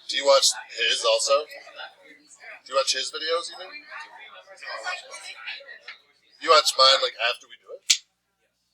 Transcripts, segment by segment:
Do you watch his also? Do you watch his videos even? You watch mine like after we do it?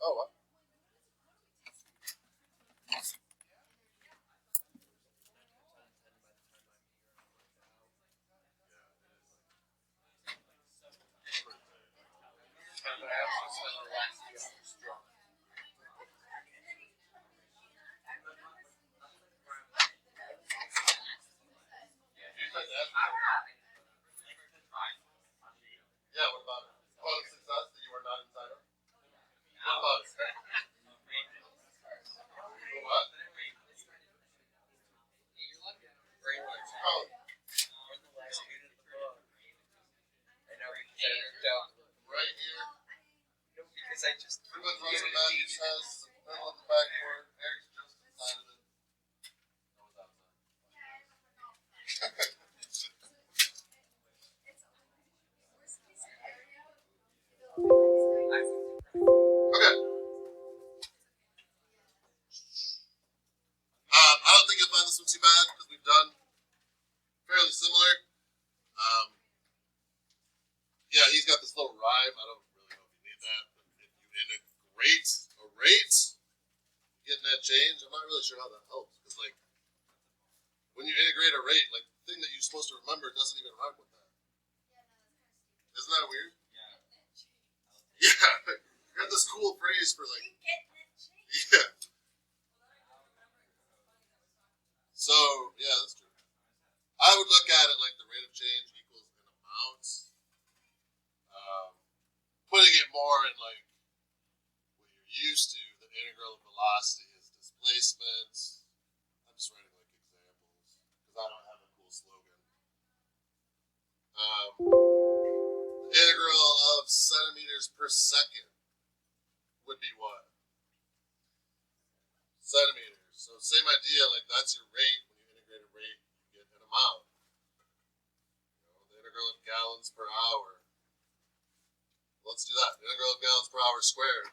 Oh, wow. Yeah, what about it? Call it success that you are not inside of? What about it? What? Oh, right here. Because I just Pretty much Russell Matthews has middle of the backboard. Eric's just inside of it. Okay. I don't think you'll find this one too bad because we've done fairly similar. Yeah, he's got this little rhyme. I don't really know if you need that, but if you integrate a rate, getting that change, I'm not really sure how that helps because like when you integrate a rate, like the thing that you're supposed to remember doesn't even rhyme with that. Isn't that weird? Yeah, you got this cool phrase for like yeah. So yeah, that's true. I would look at it like the rate of change equals an amount. Putting it more in like what you're used to, the integral of velocity is displacement. I'm just writing like examples because I don't have a cool slogan. The integral of centimeters per second would be what? Centimeters. So same idea, like that's your rate. When you integrate a rate, you get an amount. The integral of gallons per hour. Let's do that. The integral of gallons per hour squared.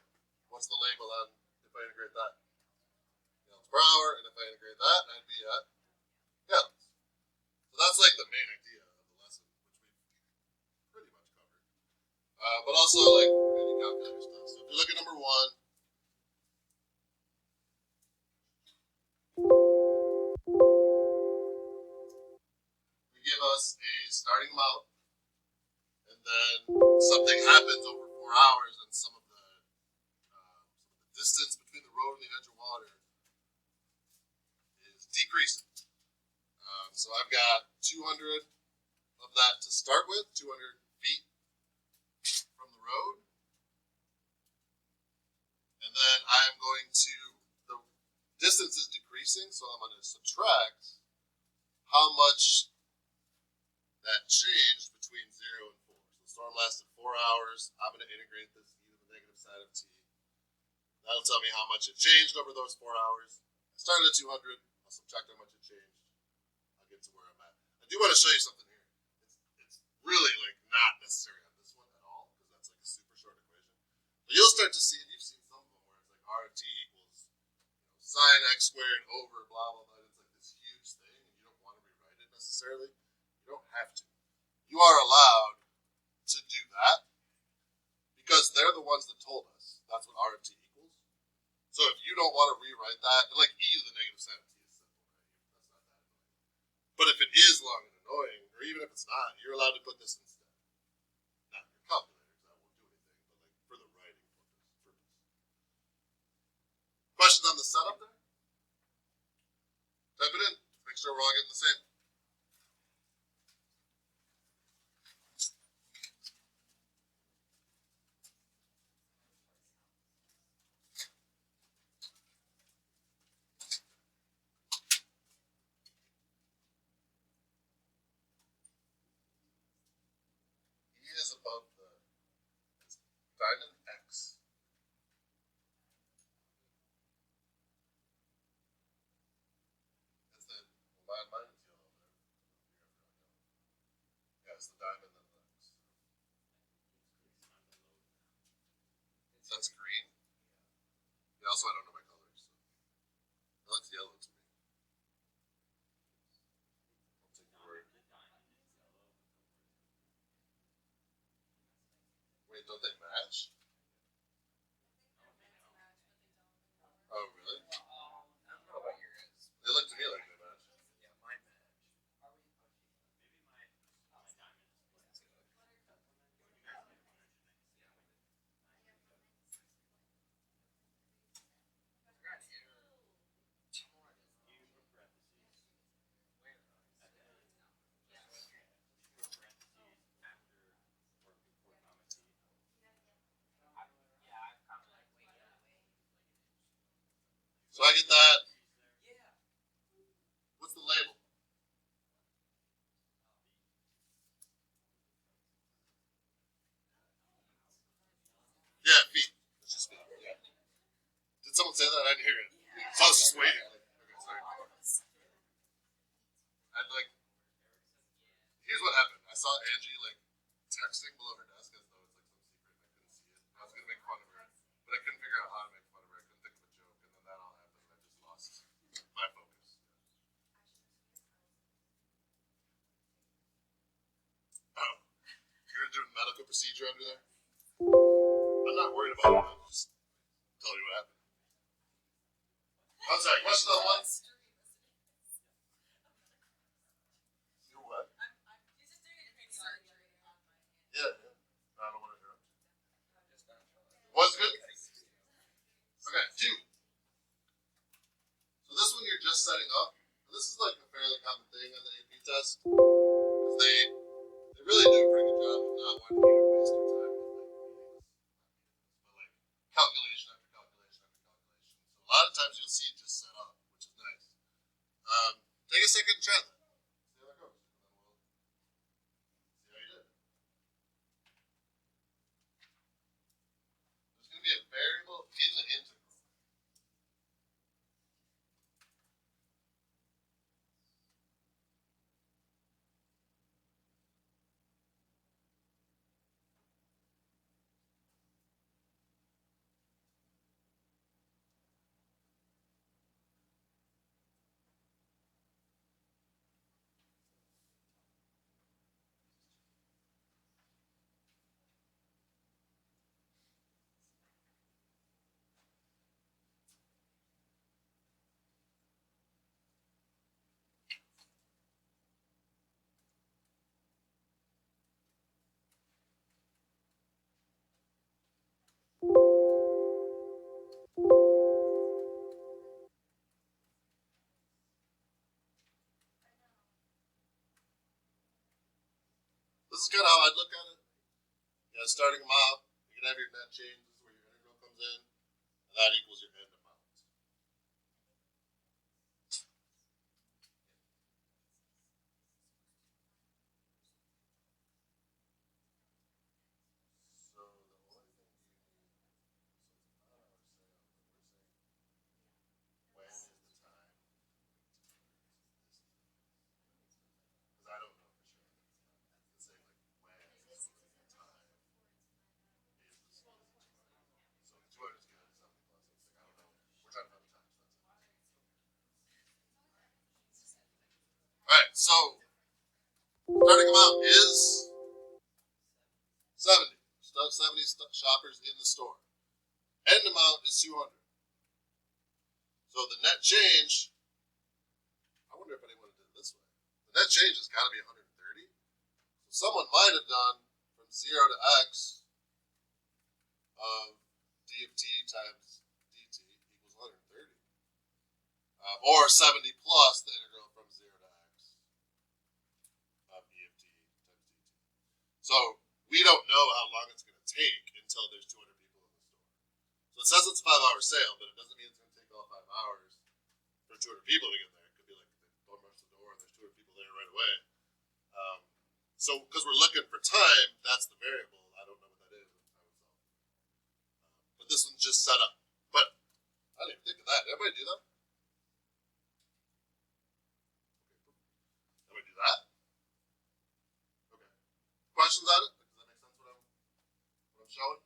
What's the label on if I integrate that? Gallons per hour, and if I integrate that, I'd be at gallons. So that's like the main idea of the lesson, which we've pretty much covered. But also like any calculator stuff. So if you look at number 1, we give us a starting amount, and then something happens over 4 hours, and some of the distance between the road and the edge of water is decreasing. So I've got 200 of that to start with, 200 feet from the road. And then I'm going to, the distance is decreasing, so I'm going to subtract how much that changed between 0 and 4. So the storm lasted 4 hours. I'm going to integrate this e to the negative side of t. That'll tell me how much it changed over those 4 hours. I started at 200. I'll subtract how much it changed. I'll get to where I'm at. I do want to show you something here. It's really like not necessary on this one at all because that's like a super short equation. But you'll start to see, and you've seen some of them where it's like r of t equals sine x squared over blah blah blah. It's like this huge thing, and you don't want to rewrite it necessarily. You don't have to. You are allowed to do that because they're the ones that told us that's what r of t equals. So if you don't want to rewrite that, like e to the negative sine of t is simple, right? That's not that annoying. But if it is long and annoying, or even if it's not, you're allowed to put this instead. Not your calculators, that won't do anything, but like for the writing purpose. Questions on the setup there? Type it in. Make sure we're all getting the same. Is above the diamond X. It's the mine is yellow there. Yeah, it's the diamond and the X. That's green. Yeah, also I don't know my colors. So. It looks yellow to me. Wait, don't they match? Oh, really? I don't know about your guys. They look to me like they match. Yeah, mine match. So I get that. What's the label? Yeah, feet. It's just feet. Yeah. Did someone say that? I didn't hear it. So I was just waiting. Okay, sorry. I'd like. Here's what happened. I saw Angie like texting below her desk as though it's like some secret and I couldn't see it. I was gonna make fun of her, but I couldn't figure out how to make fun of her. I couldn't think of a joke, and then that all happened, and I just lost my focus. Oh, you're doing a medical procedure under there? I'm not worried about it. I'm just tell you what happened. I'm sorry. Question on one. You what? Yeah. I don't want to interrupt. Was good. Okay, two. So this one you're just setting up. This is like a fairly common thing on the AP test. Because they really do a pretty good job of not wanting you to waste your time with like meaningless, but like calculation after calculation after calculation. So a lot of times you'll see it just set up, which is nice. Take a second and try that. See how that goes. And then we'll see how you did. There's going to be a variable in the integral. This is kind of how I'd look at it. Yeah, starting them out, you can have your net change. This is where your integral comes in, and that equals your end amount. So the only thing you need, so it's not our sale, but we're saying when is the time because I don't know for sure. It's saying like when is the time is the sale. So the 200 is good, 70 plus. It's like I don't know. We're trying to find the time, so that's it. All right, so starting amount is 70. 70 shoppers in the store. End amount is 200. So the net change, I wonder if anyone did it this way. The net change has got to be 130. So someone might have done from 0 to x of d of t times dt equals 130. Or 70 plus the integral from 0 to x of e of t times dt. So we don't know how long it's going to take until there's 200 people in the store. So it says it's a 5-hour sale, but it doesn't mean it's going to take all 5 hours for 200 people to get there. It could be like they don't rush the door and there's 200 people there right away. So because we're looking for time, that's the variable. I don't know what that is. But this one's just set up. But I didn't even think of that. Did everybody do that? Everybody do that? Okay. Questions on it? Does that make sense what I'm showing?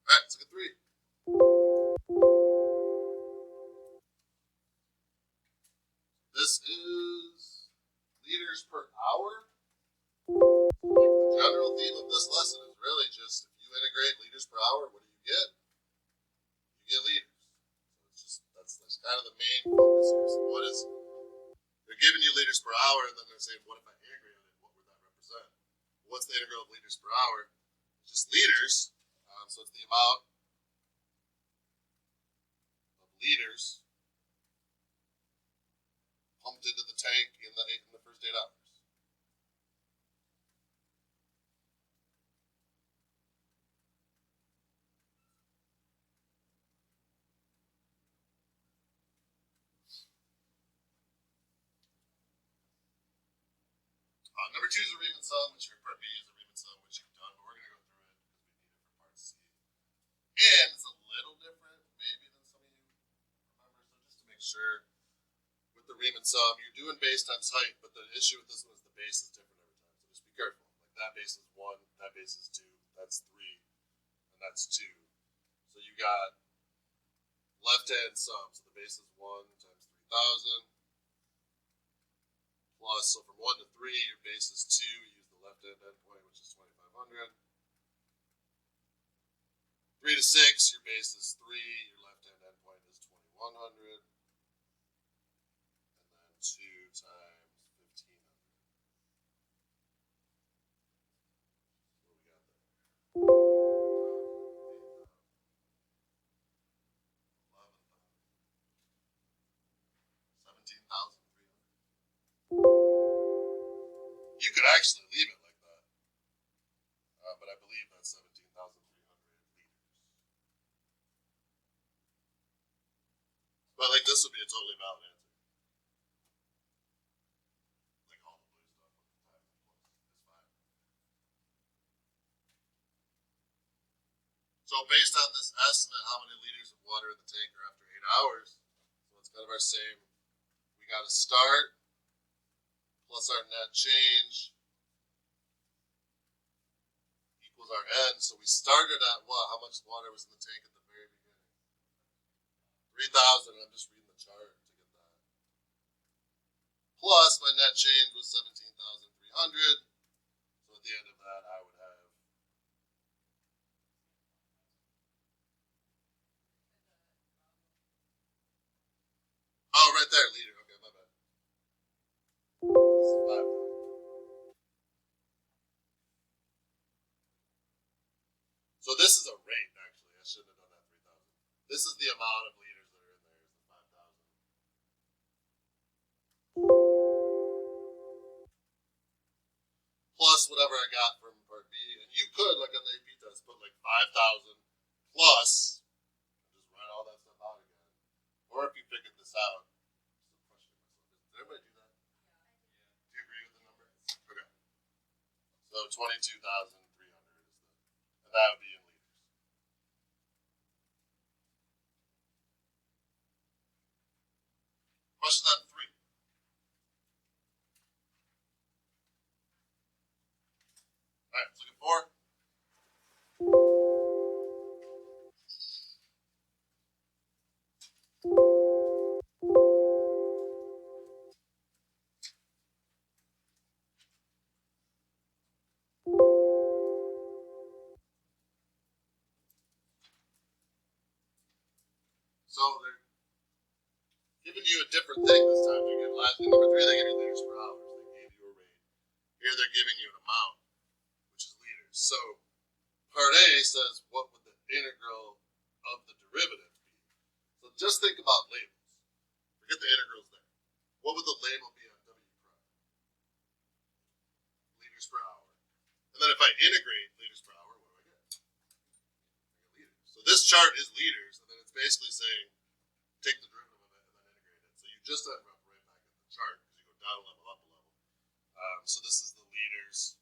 All right, let's look at 3. This is liters per hour. The general theme of this lesson integrate liters per hour, what do you get? You get liters. So it's just that's kind of the main focus here. So what is they're giving you liters per hour, and then they're saying, what if I integrated it? What would that represent? What's the integral of liters per hour? It's just liters. So it's the amount of liters pumped into the tank in the first 8 hours. Number 2 is a Riemann sum, which your part B is a Riemann sum, which you've done, but we're going to go through it because we need it for part C. And it's a little different, maybe, than some of you remember. So just to make sure, with the Riemann sum, you're doing base times height, but the issue with this one is the base is different every time. So just be careful. Like that base is 1, that base is 2, that's 3, and that's 2. So you got left-hand sum. So the base is 1 times 3,000. Plus, so from 1 to 3, your base is 2. You use the left-hand endpoint, which is 2,500. 3 to 6, your base is 3. Your left-hand endpoint is 2,100. And then 2 times 1,500. What we got there? 17,300. You could actually leave it like that, but I believe that's 17,300 liters. But like this would be a totally valid answer. Like all the blue stuff with the time plus is fine. So based on this estimate, how many liters of water in the tank are after 8 hours? So it's kind of our same. We got to start plus our net change equals our end. So we started at what? How much water was in the tank at the very beginning? 3,000. I'm just reading the chart to get that. Plus my net change was 17,300. So at the end of that, I would have. Oh, right there, liter. Okay, my bad. This is 5,000. So this is a rate, actually. I shouldn't have done that 3,000. This is the amount of liters that are in there, is the 5,000. Plus whatever I got from part B. And you could, like on the AP test, put like 5,000 plus, and just write all that stuff out again. Or if you figured this out, just a question myself. Did everybody do that? Do you agree with the number? Okay. So 22,300 is the, and that would be in liters. Question on 3. All right, let's look at 4. So they're giving you a different thing this time. They're giving last number 3, they give you liters per hour. So they gave you a rate. Here they're giving you an amount, which is liters. So part A says, what would the integral of the derivative be? So just think about labels. Forget the integrals there. What would the label be on W prime? Liters per hour. And then if I integrate liters per hour, what do I get? I get liters. So this chart is liters, and then it's basically saying, take the derivative of it and then integrate it. So you just end up right back at the chart because you go down a level, up a level. So this is the liters.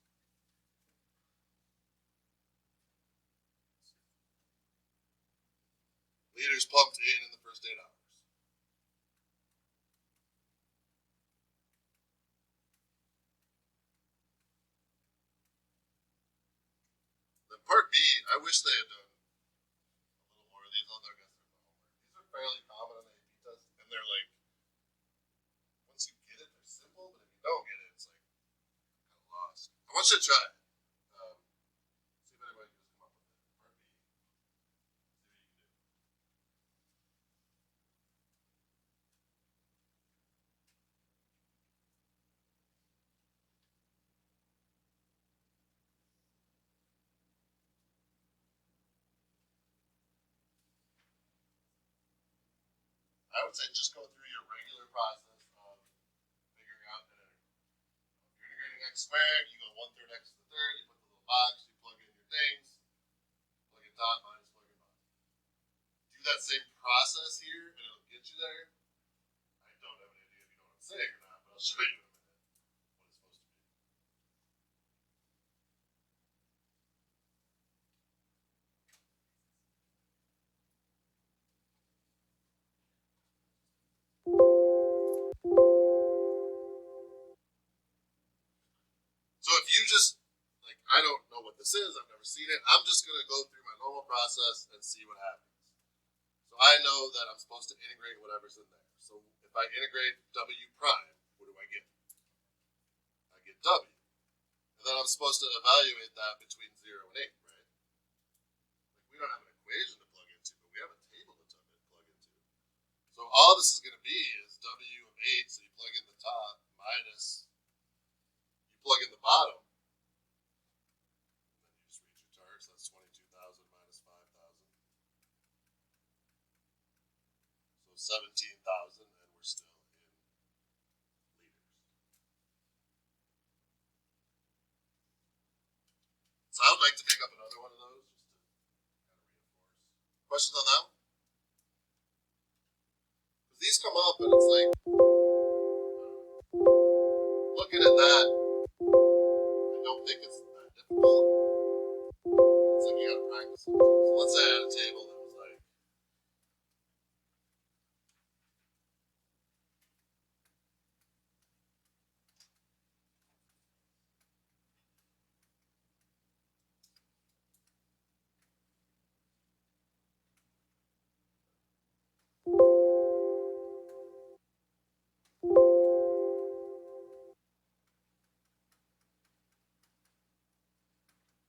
Liters pumped in the first 8 hours. Then part B, I wish they had done a little more of these. Although I guess they're the homework. These are fairly common on the AP test, and they're like, once you get it, they're simple. But if you don't get it, it's like kind of lost. I want you to try it. See if anybody can just come up with it. Part I would say just go through your regular process of figuring out an integral. If you're integrating x squared, you go 1/3 x to the third, you put the little box, you plug in your things, plug in top minus plug in bottom. Do that same process here and it'll get you there. I don't have any idea if you know what I'm saying or not, but I'll show you in a minute what it's supposed to be. So if you just, like, I don't know what this is, I've never seen it, I'm just going to go through my normal process and see what happens. So I know that I'm supposed to integrate whatever's in there. So if I integrate w prime, what do I get? I get w. And then I'm supposed to evaluate that between 0 and 8, right? Like, we don't have an equation to plug into, but we have a table to plug into. So all this is going to be is w of 8, so you plug in the top, minus, you plug in the bottom, and then you just read your terms, so that's 22,000 minus 5,000. So 17,000, and we're still in liters. So I would like to make up another one of those just to kind of reinforce. Questions on that one? Because these come up and it's like, looking at that, I don't think it's that difficult. It's like you gotta practice it. So let's say I had a table that was like,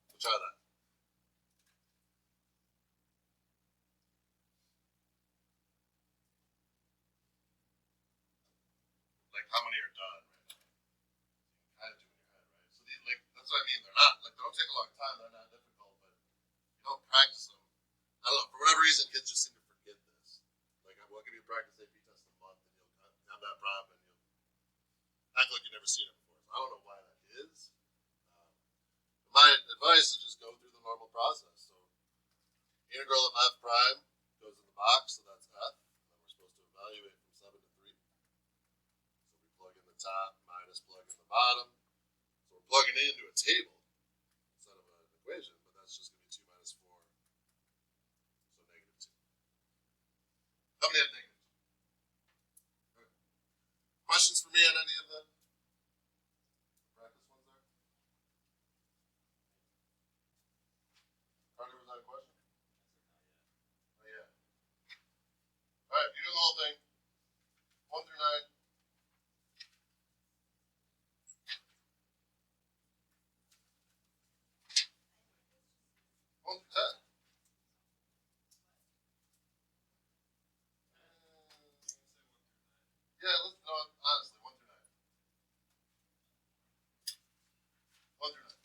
we'll try that. Like how many are done, right? You kind of do in your head, right? So these, like, that's what I mean. They're not, like, they don't take a long time. They're not difficult, but you don't practice them. I don't know, for whatever reason, kids just seem to forget this. Like, we'll give you a practice AP test a month, and you'll have that problem, and you'll act like you've never seen it before. So I don't know why that is. My advice is just go through the normal process. So integral of f prime goes in the box, so that's f. And then we're supposed to evaluate from 7 to 3. So we plug in the top minus plug in the bottom. So we're plugging it into a table instead of an equation, but that's just going to be 2 minus 4. So negative 2. How many have negative 2? Okay. Questions for me on any of the practice ones there? Carter, was that a question? Oh, yeah. Alright, you do the whole thing. 1 through 9. 1 through 10. Yeah, let's, no, honestly, 1 through 9. 1 through 9.